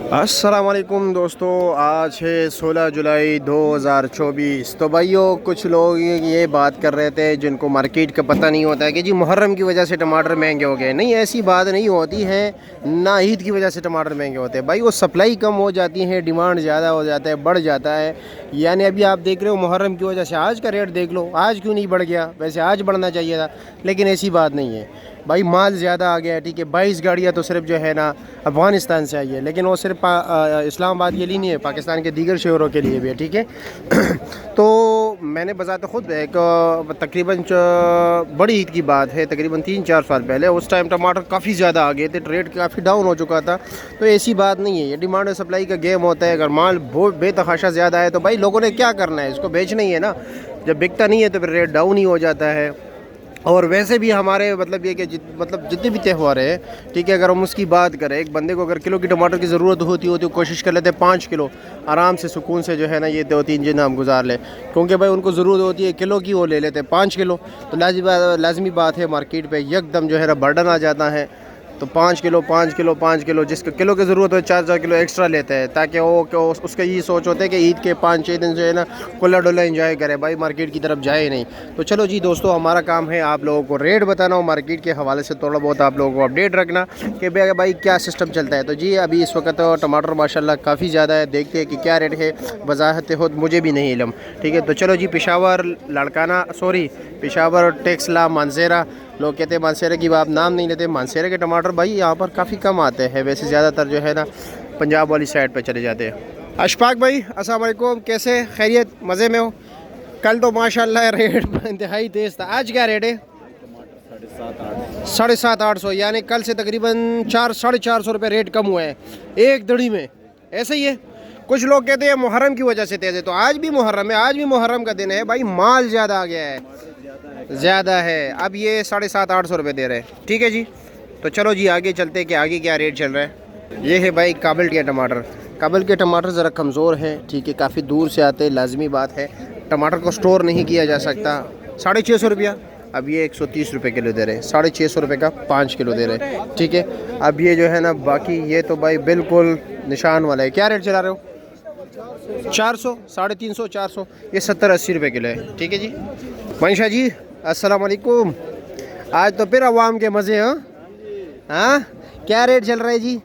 अस्सलामुअलैकुम दोस्तों, आज है 16 जुलाई 2024। तो भाइयों, कुछ लोग ये बात कर रहे थे जिनको मार्केट का पता नहीं होता है कि जी मुहर्रम की वजह से टमाटर महंगे हो गए। नहीं, ऐसी बात नहीं होती है। ना ईद की वजह से टमाटर महंगे होते हैं भाई, वो सप्लाई कम हो जाती है, डिमांड ज़्यादा हो जाता है, बढ़ जाता है। यानी अभी आप देख रहे हो मुहर्रम की वजह से आज का रेट देख लो, आज क्यों नहीं बढ़ गया? वैसे आज बढ़ना चाहिए था, लेकिन ऐसी बात नहीं है भाई। माल ज़्यादा आ गया है, ठीक है। 22 गाड़ियाँ तो सिर्फ जो है ना अफ़गानिस्तान से आई है, लेकिन वो सिर्फ इस्लामाबाद के लिए नहीं है, पाकिस्तान के दीगर शहरों के लिए भी है, ठीक है। तो मैंने बजाते ख़ुद एक तकरीबन बड़ी ईद की बात है, तकरीबन 3-4 साल पहले, उस टाइम टमाटर काफ़ी ज़्यादा आ गए थे, रेट काफ़ी डाउन हो चुका था। तो ऐसी बात नहीं है, ये डिमांड और सप्लाई का गेम होता है। अगर माल बहुत बेतहाशा ज़्यादा है तो भाई लोगों ने क्या करना है, इसको बेचना ही है ना। जब बिकता नहीं है तो फिर रेट डाउन ही हो जाता है। और वैसे भी हमारे मतलब ये कि जितने भी त्यौहार है, ठीक है, अगर हम उसकी बात करें, एक बंदे को अगर किलो की टमाटर की ज़रूरत होती तो कोशिश कर लेते 5 किलो आराम से सुकून से जो है ना ये 2-3 दिन हम गुजार ले, क्योंकि भाई उनको ज़रूरत होती है किलो की, वो ले लेते 5 किलो। तो लाजमी बात है, मार्केट पे एकदम जो है ना बर्डन आ जाता है। तो 5 किलो जिसको किलो की ज़रूरत हो 4-4 किलो एक्स्ट्रा लेते हैं, ताकि वो उसका ये सोच होता है कि ईद के 5-6 दिन जो है ना खुला डुला एंजॉय करे, भाई मार्केट की तरफ जाए नहीं। तो चलो जी दोस्तों, हमारा काम है आप लोगों को रेट बताना और मार्केट के हवाले से थोड़ा बहुत आप लोगों को अपडेट रखना कि भाई क्या सिस्टम चलता है। तो जी अभी इस वक्त टमाटर माशाल्लाह काफ़ी ज़्यादा है, देखते हैं कि क्या रेट है। वजाहत खुद मुझे भी नहीं इलम, ठीक है। तो चलो जी, पेशावर, टेक्सला, मानसेरा, लोग कहते हैं मानसेरा की आप नाम नहीं लेते। मानसेरा के टमाटर भाई यहाँ पर काफ़ी कम आते हैं, वैसे ज़्यादातर जो है ना पंजाब वाली साइड पे चले जाते हैं। अशफाक भाई अस्सलाम वालेकुम, कैसे, खैरियत, मज़े में हो? कल तो माशाल्लाह रेट इंतहाई तेज़ था, आज क्या रेट है? 750-800, यानी कल से तकरीबन 400-450 रुपये रेट कम हुए हैं एक दड़ी में। ऐसे ही है। कुछ लोग कहते हैं मुहर्रम की वजह से तेज़ है, तो आज भी मुहर्रम है, आज भी मुहर्रम का दिन है भाई, माल ज़्यादा आ गया है, ज़्यादा है। अब ये 750-800 रुपये दे रहे हैं, ठीक है जी। तो चलो जी आगे चलते हैं कि आगे क्या रेट चल रहा है। ये है भाई काबुल के टमाटर। काबुल के टमाटर ज़रा कमज़ोर हैं, ठीक है, काफ़ी दूर से आते हैं, लाजमी बात है। टमाटर को स्टोर नहीं किया जा सकता। 650 रुपया, अब ये 130 रुपये किलो दे रहे हैं। 650 रुपये का 5 किलो दे रहे हैं, ठीक है। अब ये जो है ना बाकी ये तो भाई बिल्कुल निशान वाला है। क्या रेट चला रहे हो? 400, 350, 400, ये 70-80 रुपये किलो है, ठीक है जी। मंशा जी अस्सलाम वालेकुम, आज तो फिर अवाम के मज़े हैं। हाँ, क्या रेट चल रहा है जी?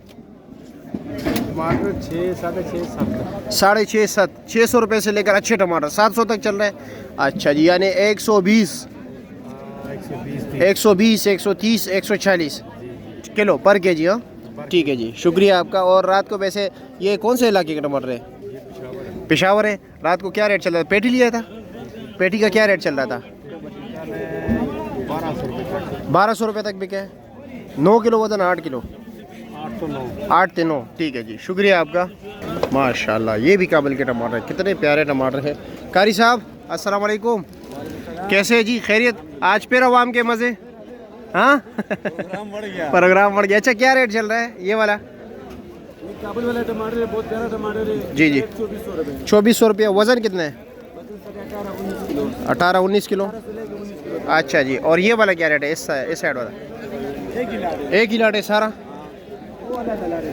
टमाटर 600, 650, 600 रुपये से लेकर अच्छे टमाटर 700 तक चल रहे हैं। अच्छा जी, यानी 120, 130, 140 किलो पर के जी। हाँ ठीक है जी, शुक्रिया आपका। और रात को वैसे ये कौन से इलाके का टमाटर है? पेशावर है। रात को क्या रेट चल रहा था? पेटी लिया था, पेटी का क्या रेट चल रहा था? 1200 रुपये तक बिके। 9 किलो वजन, 8 किलो, 8 से 9, ठीक है जी, शुक्रिया आपका। माशाल्लाह, ये भी काबुल के टमाटर, कितने प्यारे टमाटर है। कारी साहब अस्सलाम वालेकुम, कैसे है जी, खैरियत? आज फिर अवाम के मज़े। हाँ प्रोग्राम बढ़ गया। अच्छा, क्या रेट चल रहा है ये वाला? काबुल वाला टमाटर है, बहुत प्यारा टमाटर है जी जी, 2400 रुपये। वज़न कितना है? 18-19 किलो। अच्छा जी, और ये वाला क्या रेट है? इस साइड वाला एक ही लाट है सारा,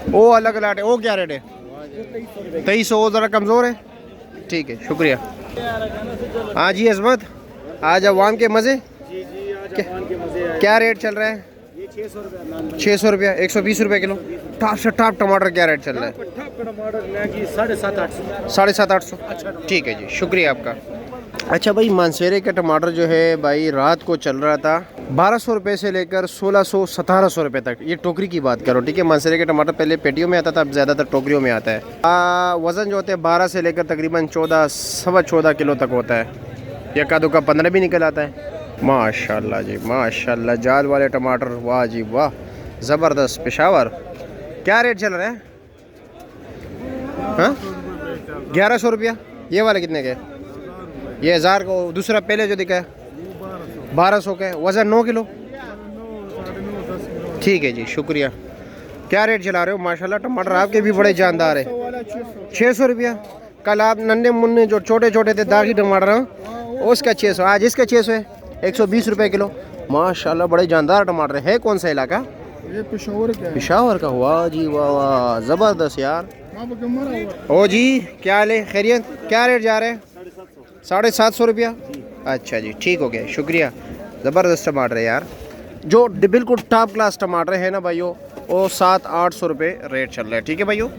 वो अलग लाट है, वो क्या रेट है? 2300, वो ज़रा कमज़ोर है, ठीक है, शुक्रिया। हाँ जी अजमत, आज अवाम के मज़े। क्या रेट चल रहा है? 600 रुपया, 120 रुपये किलो। टॉप से टॉप टमाटर क्या रेट चल रहा है? 750-800, ठीक है जी, शुक्रिया आपका। अच्छा भाई, मानसेरे का टमाटर जो है भाई रात को चल रहा था 1200 रुपये से लेकर 1600-1700 रुपये तक। ये टोकरी की बात करो, ठीक है। मानसेरे का टमाटर पहले पेटियों में आता था, अब ज़्यादातर टोकरियों में आता है। वज़न जो होते हैं 12 से लेकर तकरीबन 14-14 किलो तक होता है। यक्का दुक्का 15 भी निकल आता है। माशाल्लाह जी माशाल्लाह, जाल वाले टमाटर, वाह जी वाह, ज़बरदस्त। पेशावर क्या रेट चल रहा है? हाँ 1100 रुपया। ये वाले कितने के? ये 1000 को। दूसरा पहले जो दिखा है 1200 का, वज़न 9 किलो, ठीक है जी, शुक्रिया। क्या रेट चला रहे हो? माशाल्लाह टमाटर आपके भी बड़े जानदार है। 600 रुपया। कल आप नन्हे मुन्ने जो छोटे छोटे थे दागी टमाटर, उसका 600, आज इसका 600 है, 120 रुपये किलो। माशाल्लाह बड़े जानदार टमाटर है। कौन सा इलाका? ये पेशावर क्या है? पिशावर का हुआ जी, वाह वाह ज़बरदस्त यार। वहाँ पर क्यों मरा हुआ? ओ जी क्या हाल है, खैरियत? क्या रेट जा रहे हैं? 750 रुपया। अच्छा जी, ठीक हो गया, शुक्रिया। ज़बरदस्त टमाटर है यार, जो बिल्कुल टॉप क्लास टमाटर है ना भाइयों, वो 700-800 रुपये रेट चल रहा है। ठीक है भाइयों।